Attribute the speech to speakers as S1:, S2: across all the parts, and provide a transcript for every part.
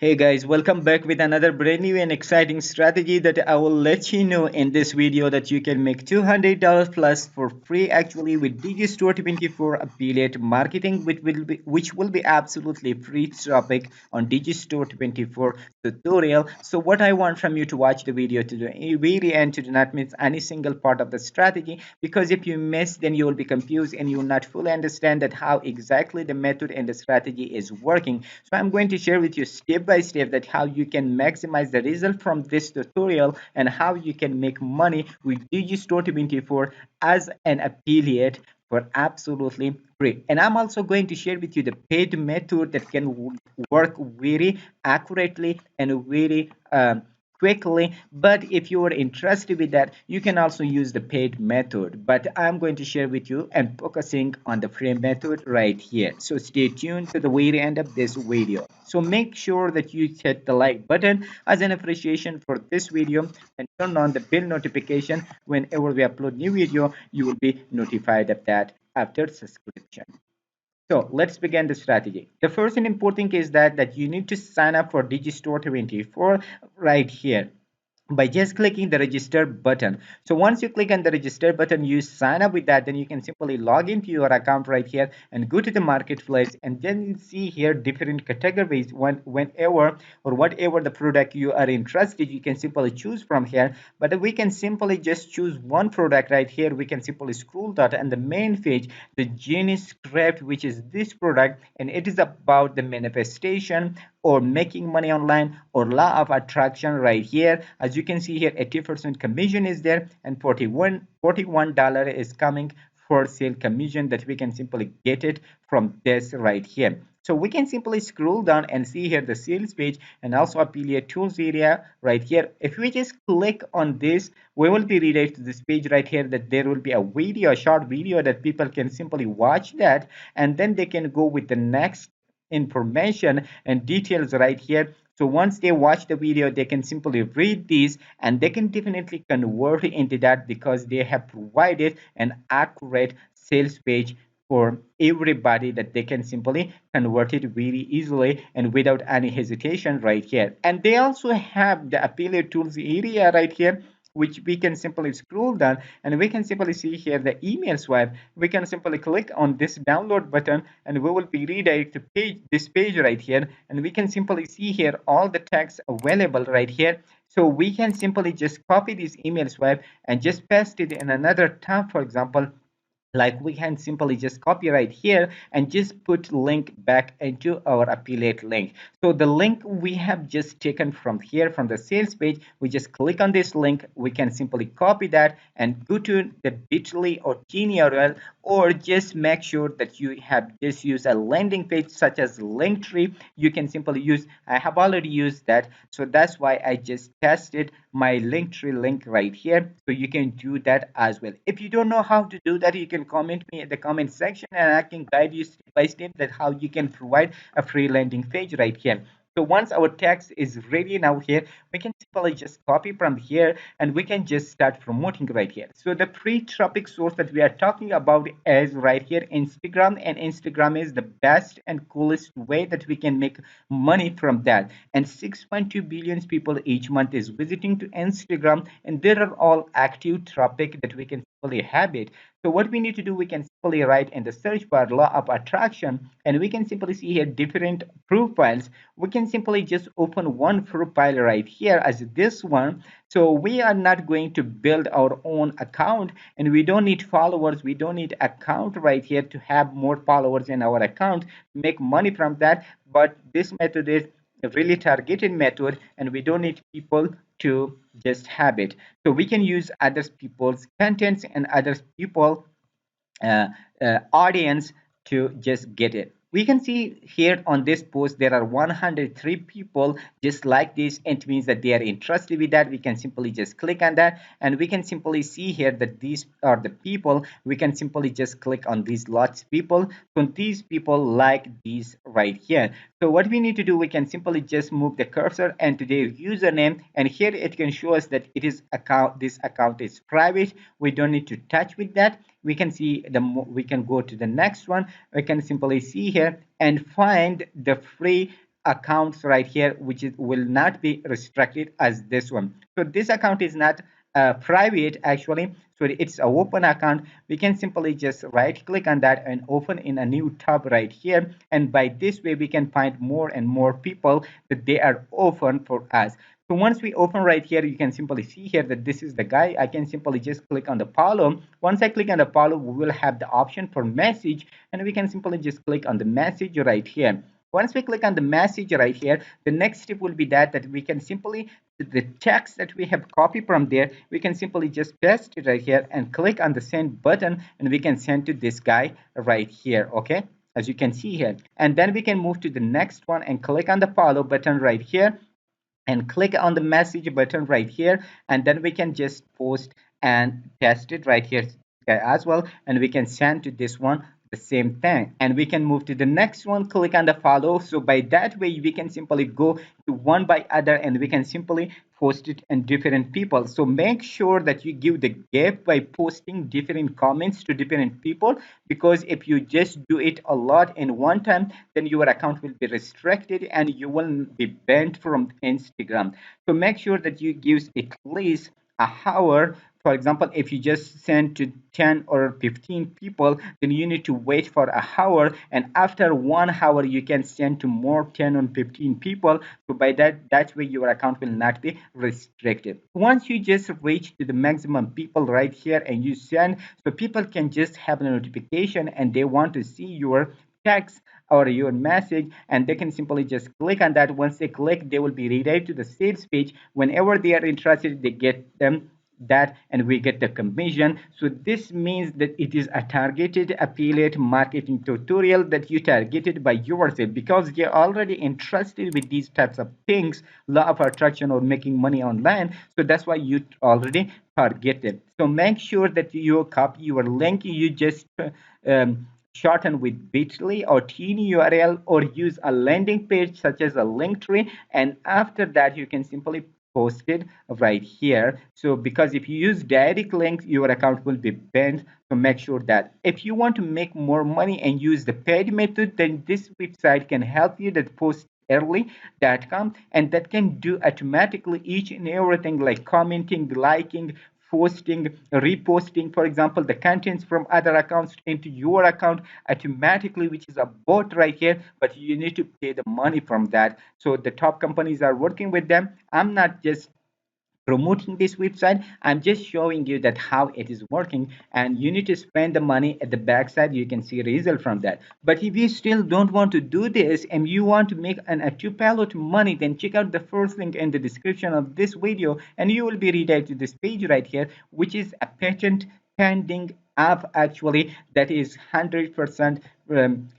S1: Hey guys, welcome back with another brand new and exciting strategy that I will let you know in this video that you can make $200 plus for free actually with Digistore24 affiliate marketing, which will be absolutely free topic on Digistore24 tutorial. So what I want from you to watch the video to the very end, to do not miss any single part of the strategy, because if you miss then you will be confused and you will not fully understand that how exactly the method and the strategy is working. So I'm going to share with you step by step that how you can maximize the result from this tutorial and how you can make money with Digistore24 as an affiliate for absolutely free. And I'm also going to share with you the paid method that can work very accurately and very quickly. But if you are interested with that, you can also use the paid method, but I'm going to share with you and focusing on the free method right here. So stay tuned to the very end of this video. So make sure that you hit the like button as an appreciation for this video and turn on the bell notification. Whenever we upload new video, you will be notified of that after subscription. So let's begin the strategy. The first and important is that you need to sign up for Digistore24 right here by just clicking the register button. So once you click on the register button, you sign up with that, then you can simply log into your account right here and go to the marketplace, and then you see here different categories. Whenever or whatever the product you are interested, you can simply choose from here. But we can simply just choose one product right here. We can simply scroll that and the main page, the genius craft, which is this product, and it is about the manifestation or making money online or law of attraction right here. As you can see here, 80% commission is there, and $41 is coming for sale commission that we can simply get it from this right here. So we can simply scroll down and see here the sales page and also affiliate tools area right here. If we just click on this, we will be redirected to this page right here, that there will be a video, a short video that people can simply watch that, and then they can go with the next information and details right here. So once they watch the video, they can simply read these and they can definitely convert into that, because they have provided an accurate sales page for everybody that they can simply convert it very easily and without any hesitation right here. And they also have the affiliate tools area right here, which we can simply scroll down and we can simply see here the email swipe. We can simply click on this download button and we will be redirected to this page right here, and we can simply see here all the text available right here. So we can simply just copy this email swipe and just paste it in another tab. For example, like we can simply just copy right here and just put link back into our affiliate link. So the link we have just taken from here from the sales page, we just click on this link. We can simply copy that and go to the bit.ly or Genie URL, or just make sure that you have just used a landing page such as Linktree. You can simply use, I have already used that, so that's why I just tested my Linktree link right here. So you can do that as well. If you don't know how to do that, you can comment me in the comment section and I can guide you step by step that how you can provide a free landing page right here. So once our text is ready now here, we can simply just copy from here and we can just start promoting right here. So the free traffic source that we are talking about is right here, Instagram, and Instagram is the best and coolest way that we can make money from that. And 6.2 billion people each month is visiting to Instagram, and there are all active traffic that we can simply have it. So what we need to do, we can simply write in the search bar law of attraction, and we can simply see here different profiles. We can simply just open one profile right here as this one. So we are not going to build our own account, and we don't need followers, we don't need account right here to have more followers in our account, make money from that. But this method is a really targeted method, and we don't need people to just have it. So we can use other people's contents and other people uh, audience to just get it. We can see here on this post there are 103 people just like this. It means that they are interested with that. We can simply just click on that and we can simply see here that these are the people. We can simply just click on these lots of people. So these people like these right here. So what we need to do, we can simply just move the cursor and to their username, and here it can show us that it is account, this account is private. We don't need to touch with that. We can see we can go to the next one. We can simply see here and find the free accounts right here which will not be restricted as this one. So this account is not private actually, so it's a open account. We can simply just right click on that and open in a new tab right here, and by this way we can find more and more people that they are open for us. So once we open right here, you can simply see here that this is the guy. I can simply just click on the follow. Once I click on the follow, we will have the option for message, and we can simply just click on the message right here. Once we click on the message right here, the next step will be that we can simply, the text that we have copied from there, we can simply just paste it right here and click on the send button, and we can send to this guy right here, okay, as you can see here. And then we can move to the next one and click on the follow button right here and click on the message button right here, and then we can just post and test it right here as well, and we can send to this one the same thing, and we can move to the next one, click on the follow. So by that way we can simply go to one by other, and we can simply post it in different people. So make sure that you give the gap by posting different comments to different people, because if you just do it a lot in one time, then your account will be restricted and you will be banned from Instagram. So make sure that you give at least a hour. For example, if you just send to 10 or 15 people, then you need to wait for a hour, and after 1 hour you can send to more 10 or 15 people. So by that way your account will not be restricted. Once you just reach to the maximum people right here and you send, so people can just have a notification and they want to see your text or your message, and they can simply just click on that. Once they click, they will be redirected to the sales page. Whenever they are interested, they get them that, and we get the commission. So this means that it is a targeted affiliate marketing tutorial that you targeted by yourself, because you're already interested with these types of things, law of attraction or making money online. So that's why you already targeted. So make sure that you copy your link. You just shorten with bit.ly or teeny URL, or use a landing page such as a link tree, and after that you can simply posted right here. So because if you use direct links, your account will be banned. So make sure that if you want to make more money and use the paid method, then this website can help you, that postearly.com, and that can do automatically each and everything like commenting, liking, posting, reposting, for example, the contents from other accounts into your account automatically, which is a bot right here, but you need to pay the money from that. So the top companies are working with them. I'm not just promoting this website, I'm just showing you that how it is working, and you need to spend the money at the backside. You can see a result from that. But if you still don't want to do this and you want to make an autopilot money, then check out the first link in the description of this video, and you will be redirected to this page right here, which is a patent pending app actually, that is 100%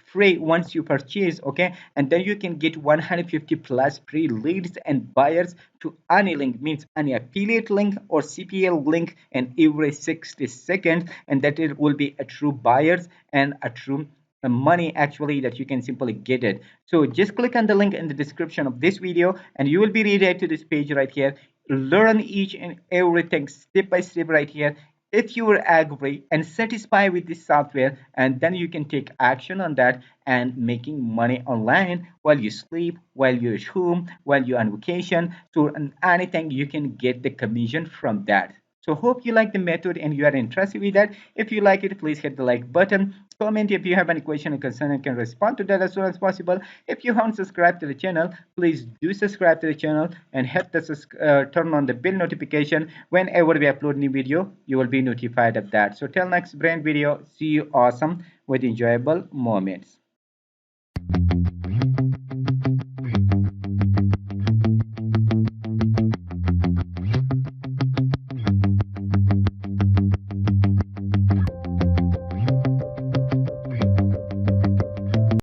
S1: free once you purchase, okay, and then you can get 150 plus free leads and buyers to any link, means any affiliate link or CPL link, and every 60 seconds, and that it will be a true buyers and a true money actually, that you can simply get it. So just click on the link in the description of this video and you will be redirected to this page right here. Learn each and everything step by step right here. If you are agree and satisfied with this software, and then you can take action on that and making money online while you sleep, while you're at home, while you're on vacation. So anything you can get the commission from that. So hope you like the method and you are interested with that. If you like it, please hit the like button. Comment if you have any question or concern, and can respond to that as soon as possible. If you haven't subscribed to the channel, please do subscribe to the channel and hit the turn on the bell notification. Whenever we upload new video, you will be notified of that. So till next brand video, see you awesome with enjoyable moments.